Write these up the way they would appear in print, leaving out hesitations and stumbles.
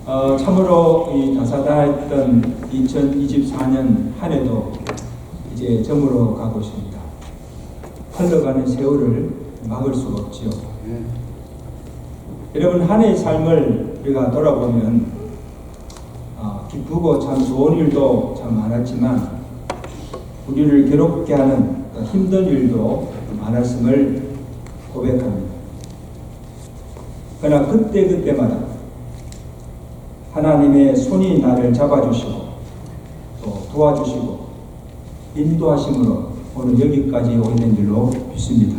참으로 이 다사다했던 2024년 한 해도 이제 저물어 가고 있습니다. 흘러가는 세월을 막을 수가 없지요. 여러분, 한 해의 삶을 우리가 돌아보면 기쁘고 참 좋은 일도 참 많았지만 우리를 괴롭게 하는 힘든 일도 많았음을 고백합니다. 그러나 그때마다 하나님의 손이 나를 잡아주시고 또 도와주시고 인도하심으로 오늘 여기까지 오게 된 줄로 믿습니다.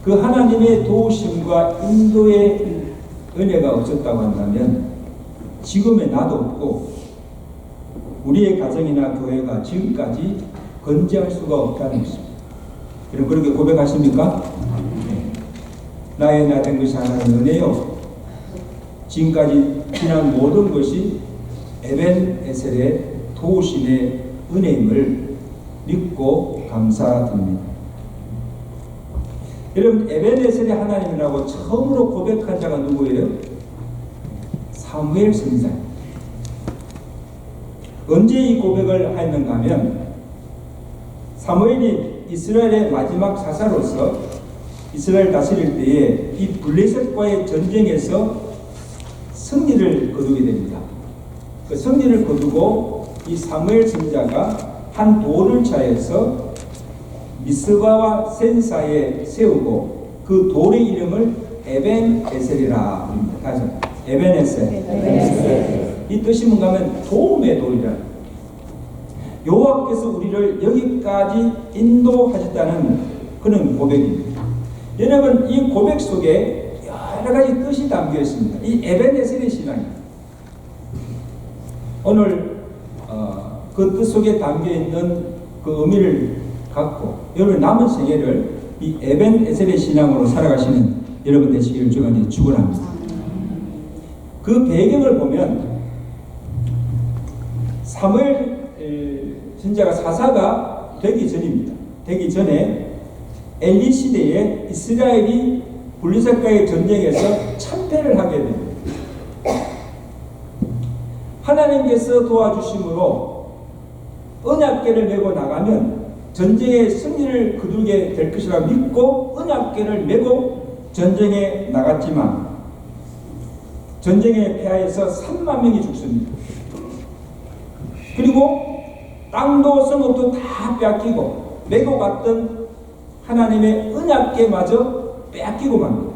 그 하나님의 도우심과 인도의 은혜가 없었다고 한다면 지금의 나도 없고 우리의 가정이나 교회가 지금까지 건재할 수가 없다는 것입니다. 여러분 그렇게 고백하십니까? 네. 나의 나 된 것이 하나님의 은혜요. 지금까지 지난 모든 것이 에벤에셀의 도우심의 은혜임을 믿고 감사드립니다. 여러분, 에벤에셀의 하나님이라고 처음으로 고백한 자가 누구예요? 사무엘 선지자입니다. 언제 이 고백을 했는가 하면 사무엘이 이스라엘의 마지막 사사로서 이스라엘 다스릴 때에 이 블레셋과의 전쟁에서 승리를 거두게 됩니다. 그 승리를 거두고 이 사무엘 선지자가 한 돌을 차에서 미스바와 센 사이에 세우고 그 돌의 이름을 에벤에셀이라 부릅니다. 다시 에벤에셀. 이 뜻이 뭔가 하면 도움의 돌이라. 여호와께서 우리를 여기까지 인도하셨다는 그런 고백입니다. 여러분, 이 고백 속에 여러 가지 뜻이 담겨 있습니다. 이 에벤에셀의 신앙입니다. 오늘 그 뜻 속에 담겨 있는 그 의미를 갖고 여러분 남은 생애를 이 에벤에셀의 신앙으로 살아가시는 여러분 되시기를 주가 축원합니다. 그 배경을 보면 사무엘 선지자가 사사가 되기 전입니다. 되기 전에 엘리 시대에 이스라엘이 블레셋과의 전쟁에서 참패를 하게 됩니다. 하나님께서 도와주심으로 언약궤를 메고 나가면 전쟁의 승리를 거두게 될 것이라 믿고 언약궤를 메고 전쟁에 나갔지만 전쟁에 패하여서 3만 명이 죽습니다. 그리고 땅도 성읍도 다 빼앗기고 메고 갔던 하나님의 언약궤마저 빼앗기고 맙니다.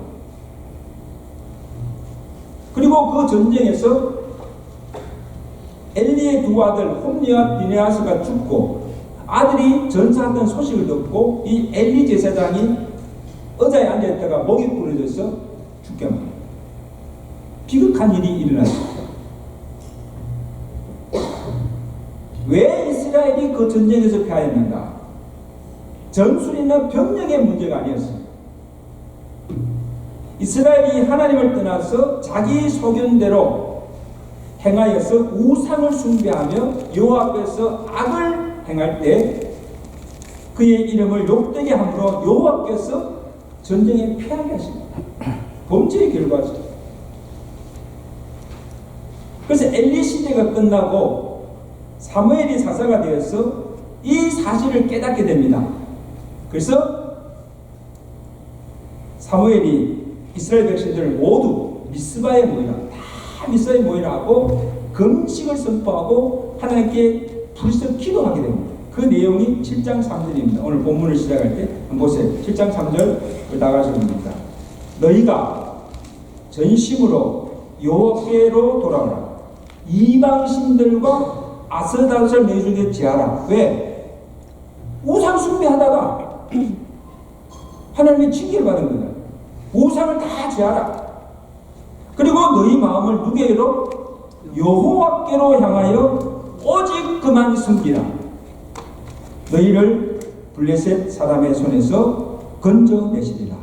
그리고 그 전쟁에서 엘리의 두 아들 홈리와 비네아스가 죽고 아들이 전사했던 소식을 듣고 이 엘리 제사장이 의자에 앉아있다가 목이 부러져서 죽게 합니다. 비극한 일이 일어났습니다. 왜 이스라엘이 그 전쟁에서 패하였는가? 전술이나 병력의 문제가 아니었습니다. 이스라엘이 하나님을 떠나서 자기 소견대로 행하여서 우상을 숭배하며 여호와 앞에서 악을 행할 때 그의 이름을 욕되게 함으로 여호와께서 전쟁에 패하게 하십니다. 범죄의 결과죠. 그래서 엘리 시대가 끝나고 사무엘이 사사가 되어서 이 사실을 깨닫게 됩니다. 그래서 사무엘이 이스라엘 백성들을 모두 미스바에 모이라, 다 미스바에 모이라 하고 금식을 선포하고 하나님께 부르짖어 기도하게 됩니다. 그 내용이 7장 3절입니다. 오늘 본문을 시작할 때 한번 보세요. 7장 3절 나가십니다. 너희가 전심으로 여호와께로 돌아오라. 이방신들과 아스다롯을 내주게 제하라. 왜? 우상 숭배하다가 하나님의 징계를 받은 거다. 우상을 다 제하라. 그리고 너희 마음을 누구에게로? 여호와께로 향하여 오직 그만 숨기라. 너희를 블레셋 사람의 손에서 건져내시리라.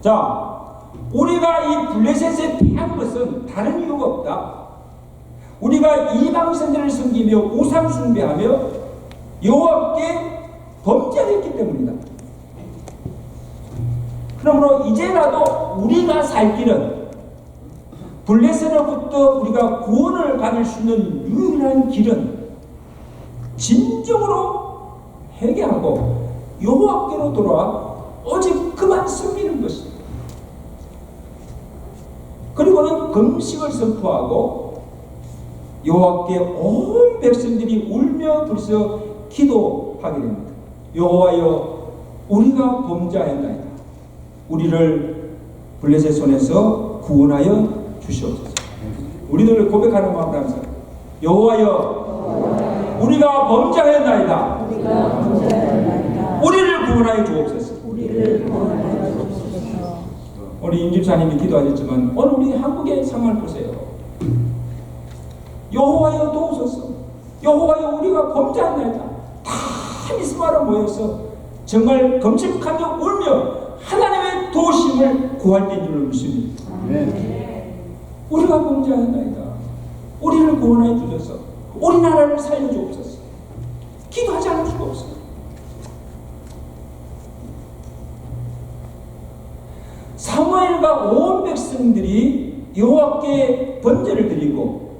자, 우리가 이 블레셋에 패한 것은 다른 이유가 없다. 우리가 이방신들을 섬기며 우상 숭배하며 여호와께 범죄했기 때문이다. 그러므로 이제라도 우리가 살 길은 블레셋으로부터 우리가 구원을 받을 수 있는 유일한 길은 진정으로 회개하고 여호와께로 돌아와 오직 그만 섬기는 것입니다. 그리고는 금식을 선포하고 여호와께 온 백성들이 울며 불써 기도하게 됩니다. 여호와여, 우리가 범죄하였나이다. 우리를 블레셋 손에서 구원하여 주시옵소서. 우리들을 고백하는 마음으로 하면서 여호와여, 우리가 범죄하였나이다. 우리를 구원하여 주옵소서. 우리 임집사님이 기도하셨지만 오늘 우리 한국의 상황을 보세요. 여호와여 도우소서. 여호와여, 우리가 범죄하였나이다. 다 미스바로 모여서 정말 금식하며 울며 하나님의 도우심을 구할 때인 줄로 믿습니다. 우리가 범죄하였나이다. 우리를 구원하여 주셔서 우리나라를 살려주옵소서. 기도하지 않을 수가 없어요. 사무엘과 온 백성들이 여호와께 번제를 드리고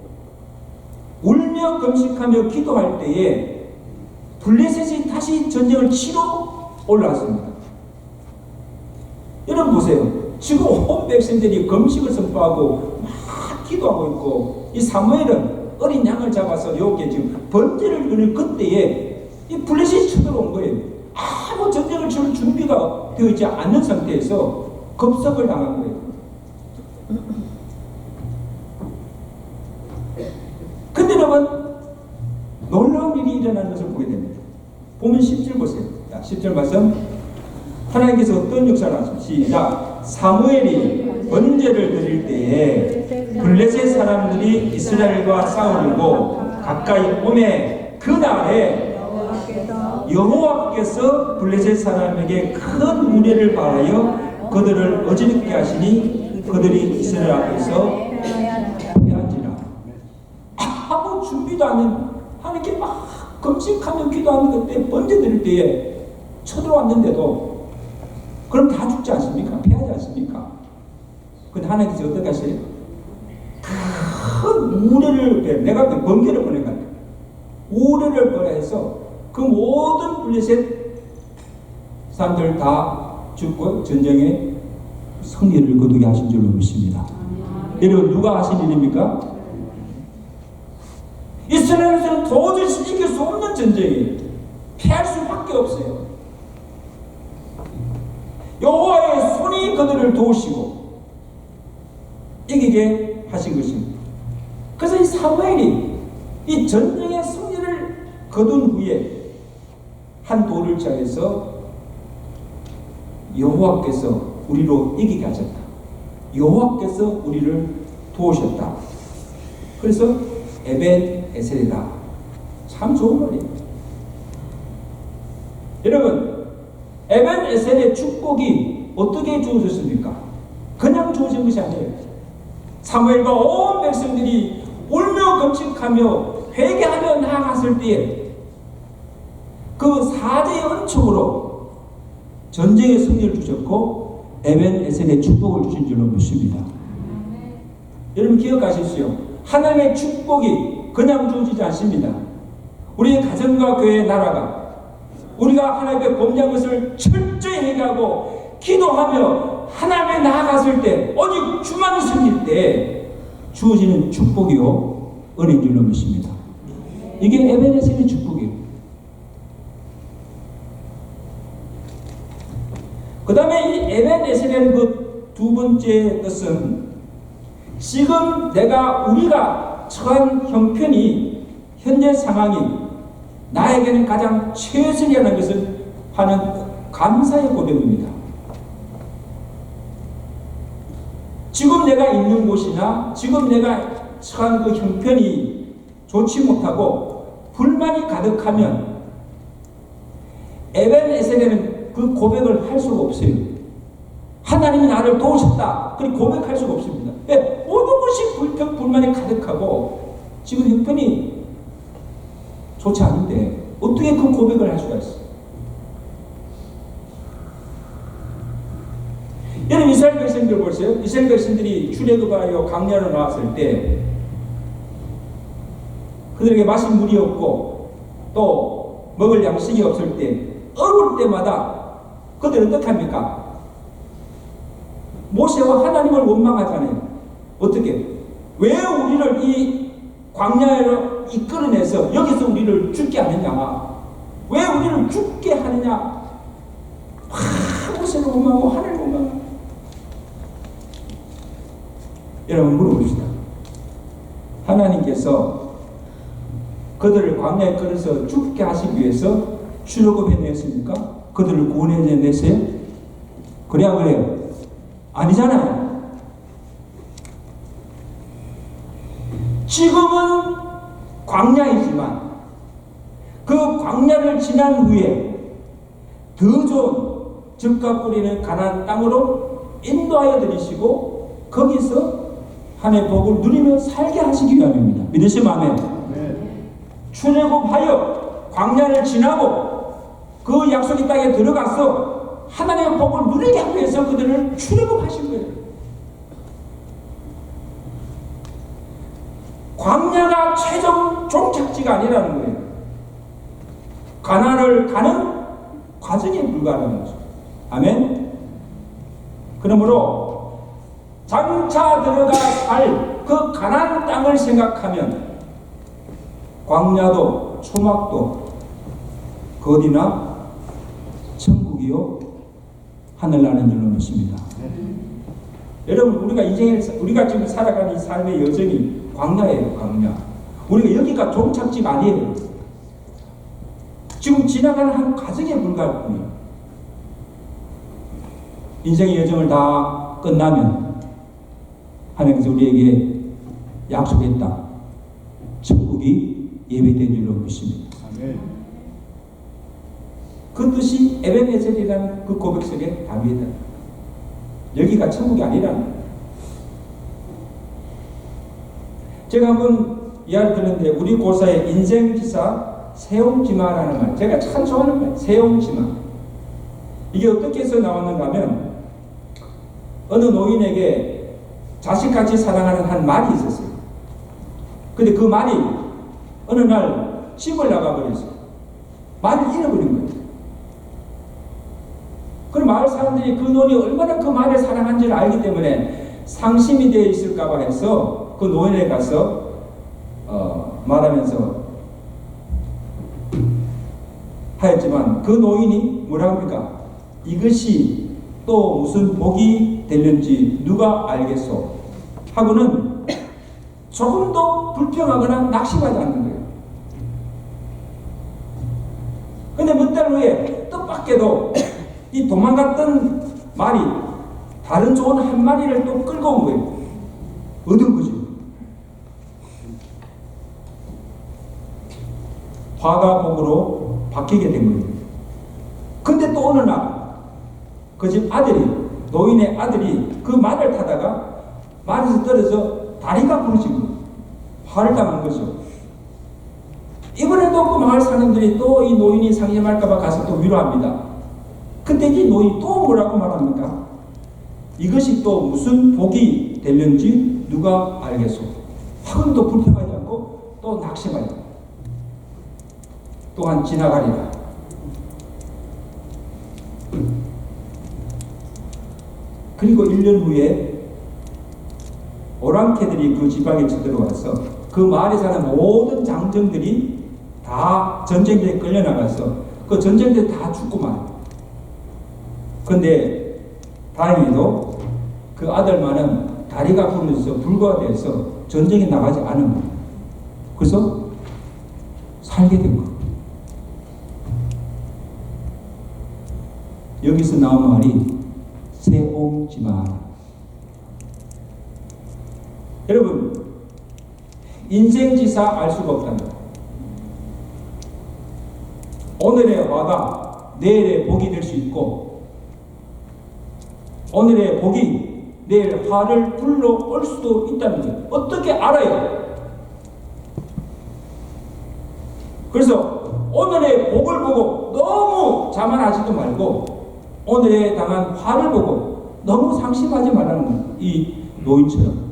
울며 금식하며 기도할 때에 블레셋이 다시 전쟁을 치러 올라왔습니다. 여러분 보세요. 지금 온 백성들이 금식을 선포하고 막 기도하고 있고, 이 사무엘은 어린 양을 잡아서 여호와께 지금 번제를 드릴 그때에 이 블레셋이 쳐들어온 거예요. 아무 전쟁을 치를 준비가 되어 있지 않는 상태에서 겁석을 당한 거예요. 근데 여러분, 놀라운 일이 일어나는 것을 보게 됩니다. 보면 10절 보세요. 자, 10절 말씀. 하나님께서 어떤 역사를 하십니까? 시작. 사무엘이 번제를 드릴 때에 블레셋 사람들이 이스라엘과 싸우려고 가까이 오매 그날에 여호와께서 블레셋 사람에게 큰 우레를 바하여 그들을 어지럽게 하시니 그들이 이스라엘 앞에서 패한지라. 아무 준비도 않은, 하나님께 막 금식하며 기도하는 그때 번제 드릴 때에 쳐들어왔는데도 그럼 다 죽지 않습니까? 패하지 않습니까? 근데 하나님께서 어떻게 하세요? 큰 우레를, 내가 그 번개를 보낸 거예요. 우레를 보내서 그 모든 블레셋 사람들 다 죽고 전쟁에 승리를 거두게 하신 줄로 믿습니다. 여러분, 누가 하신 일입니까? 이스라엘에서는 도저히 이길 수 없는 전쟁이에요. 피할 수밖에 없어요. 여호와의 손이 그들을 도우시고 이기게 하신 것입니다. 그래서 이 사무엘이 이 전쟁의 승리를 거둔 후에 한 돌을 차에서 여호와께서 우리로 이기게 하셨다. 여호와께서 우리를 도우셨다. 그래서 에벤 에셀이다. 참 좋은 말이에요. 여러분, 에벤 에셀의 축복이 어떻게 주어졌습니까? 그냥 주어진 것이 아니에요. 사무엘과 온 백성들이 울며 금식하며 회개하며 나아갔을 때에 그 사제의 은총으로 전쟁의 승리를 주셨고 에벤 에셀의 축복을 주신 줄로 믿습니다. 여러분 기억하십시오. 하나님의 축복이 그냥 주어지지 않습니다. 우리의 가정과 교회의 나라가 우리가 하나님의 범죄한 것을 철저히 회개하고 기도하며 하나님에 나아갔을 때 오직 주만 섬길 때 주어지는 축복이요 은혜인 줄로 믿습니다. 이게 에벤 에셀의 축복이에요. 그 다음에 이 에벤 에셀의 그 두 번째 것은 지금 우리가 처한 형편이 현재 상황이 나에게는 가장 최선이라는 것을 하는 감사의 고백입니다. 지금 내가 있는 곳이나 지금 내가 처한 그 형편이 좋지 못하고 불만이 가득하면 에벤 에셀에는 그 고백을 할 수가 없어요. 하나님이 나를 도우셨다. 그렇게 고백할 수가 없습니다. 왜? 모든 것이 불만이 가득하고 지금 형편이 좋지 않은데 어떻게 그 고백을 할 수가 있어요? 여러분 이스라엘 백성들 보세요. 이스라엘 백성들이 출애굽하여 광야로 나왔을 때 그들에게 마실 물이 없고 또 먹을 양식이 없을 때 어려울 때마다 그들은 어떻게 합니까? 모세와 하나님을 원망하잖아요. 어떻게? 왜 우리를 이 광야로 이끌어내서 여기서 우리를 죽게 하느냐? 왜 우리를 죽게 하느냐? 모세를 원망하고 하나님을 원망하고. 여러분 물어봅시다. 하나님께서 그들을 광야에 끌어서 죽게 하시기 위해서 출애굽해냈습니까? 그들을 구원해냈어요? 그래야 그래요? 아니잖아요. 지금은 광야이지만 그 광야를 지난 후에 더 좋은 즙과 꿀이는 가나안 땅으로 인도하여 들이시고 거기서 하나님의 복을 누리며 살게 하시기 위함입니다. 믿으시면 아멘. 출애굽하여 광야를 지나고 그 약속의 땅에 들어가서 하나님의 복을 누리게 하기 위해서 그들을 출애굽하신 거예요. 광야가 최종 종착지가 아니라는 거예요. 가나안을 가는 과정에 불과하다는 거죠. 아멘. 그러므로 장차 들어가 살 그 가나안 땅을 생각하면 광야도 초막도 그 어디나 천국이요 하늘나는 줄로 믿습니다. 여러분 우리가 지금 살아가는 이 삶의 여정이 광야예요. 광야. 우리가 여기가 종착지가 아니에요. 지금 지나가는 한 과정에 불과할 뿐이에요. 인생의 여정을 다 끝나면 하나님께서 우리에게 약속했다. 천국이 예배된 줄로 믿습니다. 아멘. 그 뜻이 에벤에셀이라는 그 고백 속에 담겨있다. 여기가 천국이 아니라는 거예요. 제가 한번 이야기 들었는데 우리 고사의 인생지사 세옹지마라는 말, 제가 참 좋아하는 말, 세옹지마. 이게 어떻게 해서 나왔는가 하면 어느 노인에게 자식같이 사랑하는 한 말이 있었어요. 근데 그 말이 어느 날 집을 나가버렸어요. 말을 잃어버린 거예요. 그럼 마을 사람들이 그 노인이 얼마나 그 말을 사랑한지를 알기 때문에 상심이 되어 있을까봐 해서 그 노인에 가서 말하면서 하였지만 그 노인이 뭐라 합니까? 이것이 또 무슨 복이 될는지 누가 알겠소? 하고는 조금도 불평하거나 낙심하지 않는 거예요. 근데 몇 달 후에 뜻밖에도 이 도망갔던 말이 다른 좋은 한 마리를 또 끌고 온 거예요. 얻은 거죠. 화가 복으로 바뀌게 된 거예요. 근데 또 어느 날 그 집 아들이, 노인의 아들이 그 말을 타다가 말에서 떨어져 다리가 부러진 거예요. 화를 당한 거죠. 이번에도 그 마을 사람들이 또 이 노인이 상심할까봐 가서 또 위로합니다. 근데 이 노인이 또 뭐라고 말합니까? 이것이 또 무슨 복이 되는지 누가 알겠소? 하고는 또 불평하지 않고 또 낙심하지. 또한 지나가리라. 그리고 1년 후에 오랑캐들이 그 지방에 쳐들어와서 그 마을에 사는 모든 장정들이 다 전쟁터에 끌려나가서 그 전쟁터에 다 죽고만. 근데 다행히도 그 아들만은 다리가 부러져서 불과돼서 전쟁에 나가지 않은 거예요. 그래서 살게 된 거예요. 여기서 나온 말이 세옹지마. 여러분, 인생지사 알 수가 없다는 거예요. 오늘의 화가 내일의 복이 될 수 있고, 오늘의 복이 내일 화를 불러올 수도 있다는 거예요. 어떻게 알아요? 그래서 오늘의 복을 보고 너무 자만하지도 말고 오늘에 당한 화를 보고 너무 상심하지 말라는 거예요. 이 노인처럼.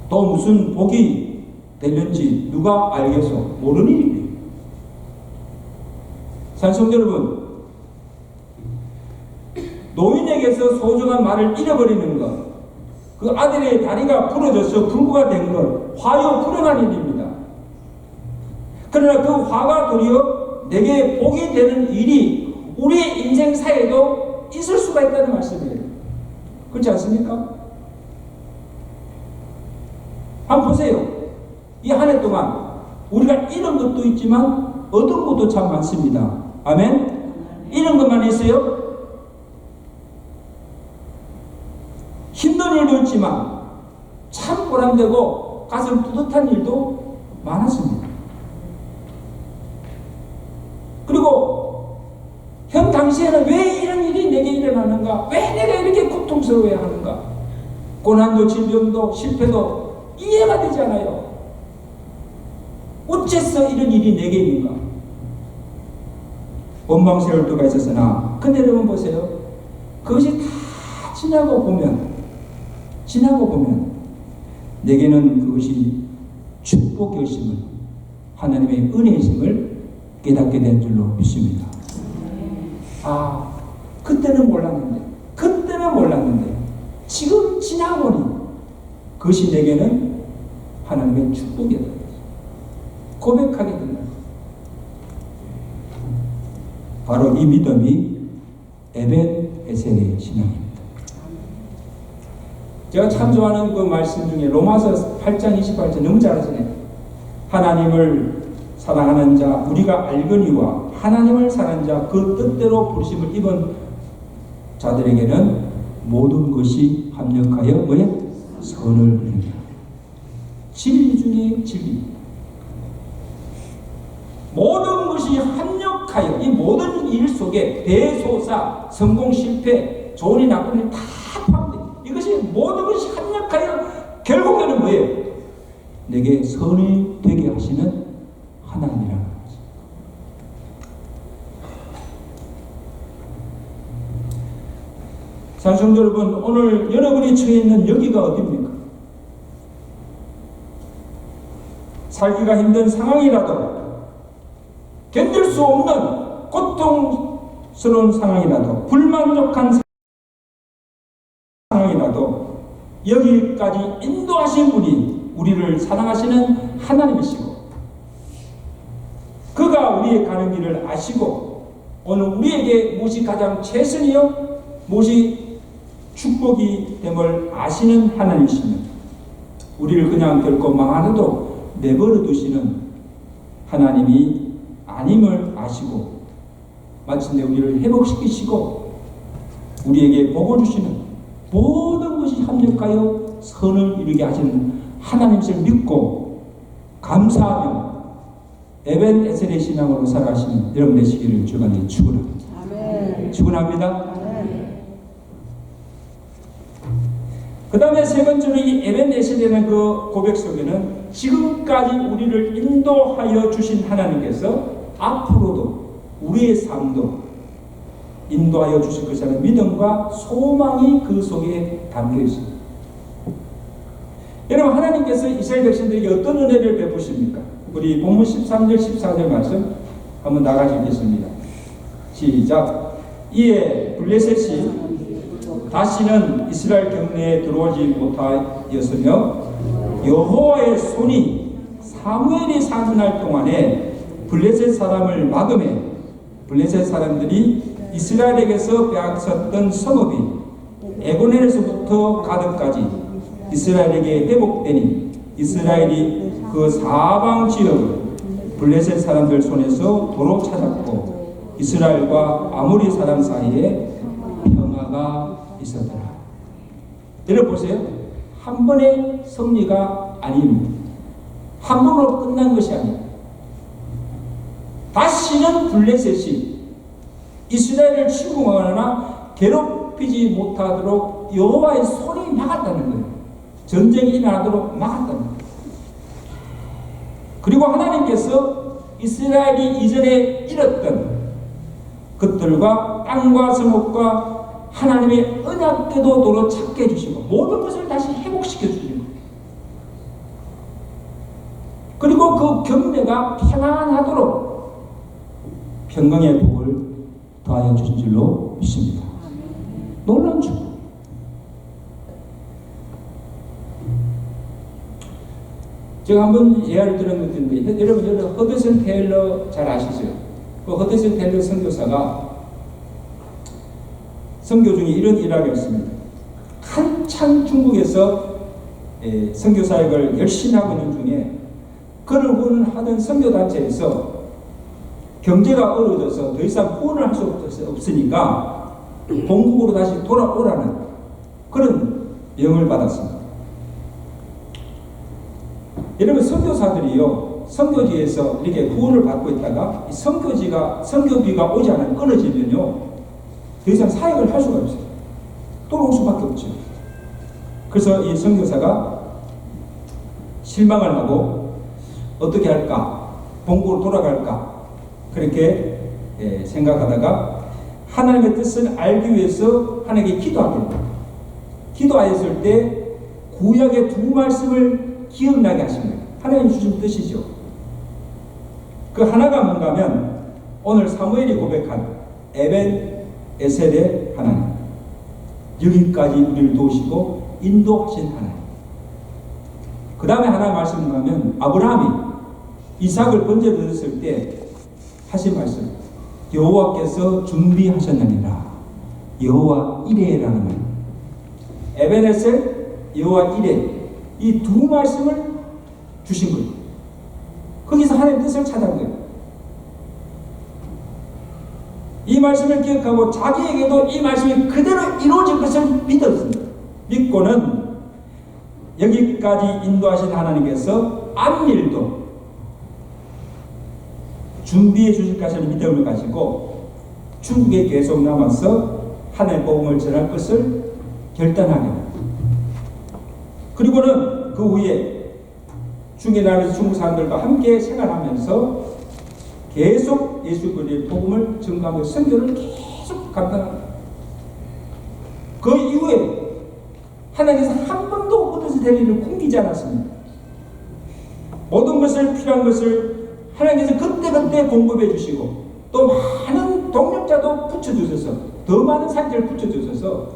또 무슨 복이 되는지 누가 알겠어? 모르는 일이에요. 산성도 여러분, 노인에게서 소중한 말을 잃어버리는 것, 그 아들의 다리가 부러져서 불구가 된 것, 화요 불행한 일입니다. 그러나 그 화가 도리어 내게 복이 되는 일이 우리의 인생사에도 있을 수가 있다는 말씀이에요. 그렇지 않습니까? 한번 보세요. 이 한 해 동안 우리가 잃은 것도 있지만 얻은 것도 참 많습니다. 아멘? 잃은 것만 있어요? 힘든 일도 있지만 참 보람되고 가슴 뿌듯한 일도 많았습니다. 그리고 현 당시에는 왜 이런 일이 내게 일어나는가? 왜 내가 이렇게 고통스러워야 하는가? 고난도 질병도 실패도 이해가 되지 않아요. 어째서 이런 일이 내게 있는가? 원망스러울 때가 있었으나 근데 여러분 보세요. 그것이 다 지나고 보면 내게는 그것이 축복이심을, 하나님의 은혜이심을 깨닫게 된 줄로 믿습니다. 아, 그때는 몰랐는데 지금 지나보니 그것이 내게는 하나님의 축복이다. 고백하게 된다. 바로 이 믿음이 에벤에셀의 신앙입니다. 제가 참 좋아하는 그 말씀 중에 로마서 8장 28절 너무 잘 아시네요. 하나님을 사랑하는 자 우리가 알거니와 하나님을 사랑하는 자 그 뜻대로 부르심을 입은 자들에게는 모든 것이 합력하여 뭐에? 선을 이룬다. 진리 중에 진리. 모든 것이 합력하여 이 모든 일 속에 대소사, 성공 실패, 좋은 일 나쁜 일 다 포함됩니다. 이것이 모든 것이 합력하여 결국에는 뭐예요? 내게 선이 되게 하시는 하나님이라는 거죠. 산성도 여러분, 오늘 여러분이 처해 있는 여기가 어디입니까? 살기가 힘든 상황이라도, 견딜 수 없는 고통스러운 상황이라도, 불만족한 상황이라도 여기까지 인도하신 분이 우리를 사랑하시는 하나님이시고, 그가 우리의 가는 길을 아시고 오늘 우리에게 무엇이 가장 최선이요 무엇이 축복이 됨을 아시는 하나님이시며, 우리를 그냥 결코 망하려도 내버려 두시는 하나님이 아님을 아시고 마침내 우리를 회복시키시고 우리에게 복을 주시는, 모든 것이 합력하여 선을 이루게 하시는 하나님을 믿고 감사하며 에벤에셀의 신앙으로 살아가시는 여러분 되시기를 주간에 축원합니다. 아멘. 축원합니다. 그 다음에 세 번째로 이 에벤에셀이라는 그 고백 속에는 지금까지 우리를 인도하여 주신 하나님께서 앞으로도 우리의 삶도 인도하여 주실 것이라는 믿음과 소망이 그 속에 담겨 있습니다. 여러분, 하나님께서 이스라엘 백성들에게 어떤 은혜를 베푸십니까? 우리 본문 13절 14절 말씀 한번 나가서 읽겠습니다. 시작. 이에 블레셋이 다시는 이스라엘 경내에 들어오지 못하였으며 여호와의 손이 사무엘이 사는 날 동안에 블레셋 사람을 막음해 블레셋 사람들이 이스라엘에게서 빼앗았던 성읍이 에고넬에서부터 가드까지 이스라엘에게 회복되니 이스라엘이 그 사방 지역을 블레셋 사람들 손에서 도로 찾았고 이스라엘과 아모리 사람 사이에 평화가 있었더라. 여러분 보세요. 한 번의 승리가 아닙니다. 한 번으로 끝난 것이 아닙니다. 다시는 블레셋이 이스라엘을 침공하거나 괴롭히지 못하도록 여호와의 손이 막았다는 거예요. 전쟁이 일어나도록 막았다는 거예요. 그리고 하나님께서 이스라엘이 이전에 잃었던 그들과 땅과 성읍과 하나님의 언약궤도 도로 찾게 해주시고 모든 것을 다시 회복시켜 주시고 그리고 그 경내가 평안하도록 평강의 복을 더하여 주신 줄로 믿습니다. 놀라운 축복. 제가 한번 예화를 들었는데 여러분 허드슨 테일러 잘 아시죠? 그 허드슨 테일러 선교사가 선교 중에 이런 일화가 있습니다. 한참 중국에서 선교 사역을 열심히 하고 있는 중에 그를 후원하던 선교단체에서 경제가 어려워져서 더 이상 후원을 할 수 없으니까 본국으로 다시 돌아오라는 그런 명을 받았습니다. 여러분 선교사들이요 선교지에서 이렇게 후원을 받고 있다가 선교비가 오지 않으면 끊어지면요 더 이상 사역을 할 수가 없어요. 돌아올 수밖에 없죠. 그래서 이 선교사가 실망을 하고 어떻게 할까? 본국으로 돌아갈까? 그렇게 생각하다가 하나님의 뜻을 알기 위해서 하나님께 기도하게 됩니다. 기도하였을 때 구약의 두 말씀을 기억나게 하십니다. 하나님 주신 뜻이죠. 그 하나가 뭔가 하면 오늘 사무엘이 고백한 에벤 에셀의 하나님, 여기까지 우리를 도우시고 인도하신 하나님. 그 다음에 하나 말씀을 하면 아브라함이 이삭을 번제로 드렸을 때 하신 말씀, 여호와께서 준비하셨느니라. 여호와 이레라는 말. 에벤에셀, 여호와 이레, 이 두 말씀을 주신 거예요. 거기서 하나님의 뜻을 찾아온 거예요. 이 말씀을 기억하고 자기에게도 이 말씀이 그대로 이루어질 것을 믿었습니다. 믿고는 여기까지 인도하신 하나님께서 앞일도 준비해 주실 것을 믿음을 가지고 중국에 계속 남아서 하나님의 복음을 전할 것을 결단하게 됩니다. 그리고는 그 후에 중국에 나면서 중국 사람들과 함께 생활하면서 계속 예수 그리스도의 복음을 전가하며 선교를 계속 감당합니다. 그 이후에 하나님께서 한 번도 허드슨 테일러를 굶기지 않았습니다. 모든 것을 필요한 것을 하나님께서 그때그때 공급해 주시고 또 많은 동력자도 붙여주셔서 더 많은 사람들을 붙여주셔서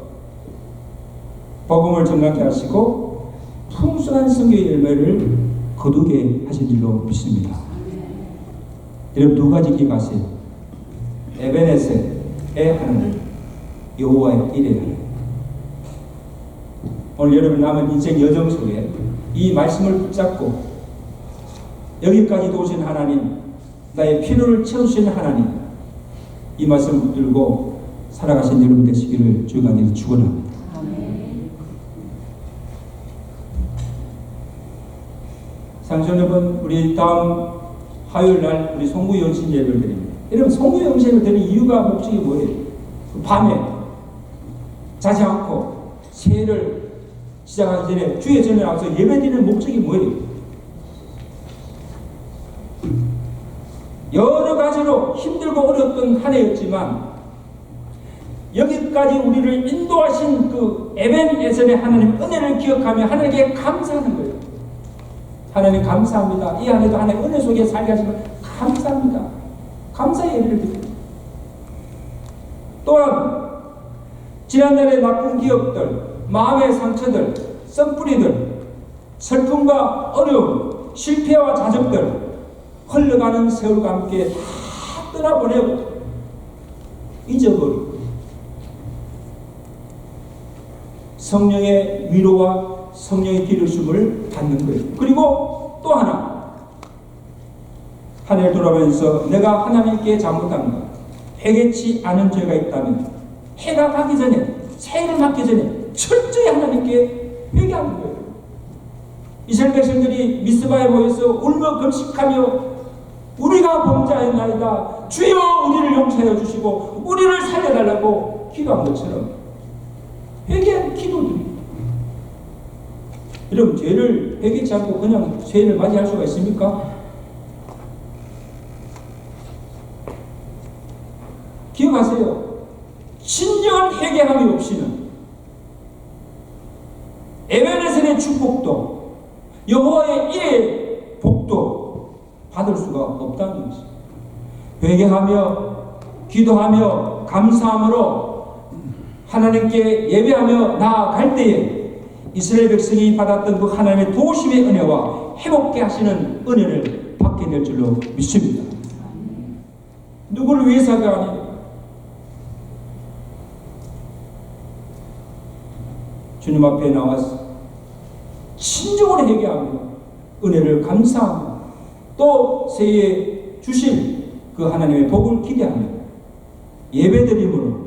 복음을 전가케 하시고 풍성한 선교의 열매를 거두게 하신 줄로 믿습니다. 여러분 두 가지 기억하세요. 에베네셀의 하나님, 여호와의 이레 하나님. 오늘 여러분 남은 인생 여정 속에 이 말씀을 붙잡고 여기까지 도우신 하나님, 나의 필요를 채우시는 하나님, 이 말씀을 붙들고 살아가신 여러분 되시기를 주가 간절히 축원합니다. 상주 여러분, 우리 다음 화요일 날 우리 송구 영신 예배를 드립니다. 여러분 송구 영신을 드리는 이유가 목적이 뭐예요? 밤에 자지 않고 새해를 시작하기 전에 주의 전에 나와서 예배드리는 목적이 뭐예요? 여러 가지로 힘들고 어려웠던 한 해였지만 여기까지 우리를 인도하신 그 에벤에셀의 하나님 은혜를 기억하며 하나님께 감사하는 거예요. 하나님 감사합니다. 이 안에도 하나님 은혜 속에 살게 하시면 감사합니다. 감사의 예배를 드립니다. 또한 지난날의 나쁜 기억들, 마음의 상처들, 썩뿌리들, 슬픔과 어려움, 실패와 좌절들, 흘러가는 세월과 함께 다 떠나보내고 잊어버리고 성령의 위로와 성령의 기르심을 받는 거예요. 그리고 또 하나, 한 해를 돌아보면서 내가 하나님께 잘못한 것, 회개치 않은 죄가 있다면 해가 가기 전에, 새해를 맞기 전에 철저히 하나님께 회개하는 거예요. 이스라엘 백성들이 미스바에 모여서 울며 금식하며 우리가 범죄하였나이다, 주여 우리를 용서하여 주시고 우리를 살려달라고 기도한 것처럼 회개한 기도들이, 여러분 죄를 회개치 않고 그냥 새해를 맞이할 수가 있습니까? 기억하세요. 진정한 회개함이 없이는 에베네셀의 축복도 여호와의 일의 복도 받을 수가 없다는 것입니다. 회개하며 기도하며 감사함으로 하나님께 예배하며 나아갈 때에 이스라엘 백성이 받았던 그 하나님의 도우심의 은혜와 회복케 하시는 은혜를 받게 될 줄로 믿습니다. 누구를 위해서가 아니에요. 주님 앞에 나와서 진정으로 회개하며 은혜를 감사하며 또 새해 주실 그 하나님의 복을 기대하며 예배드림으로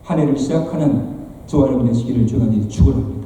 한 해를 시작하는 저와 여러분 되시기를 주가 축원합니다.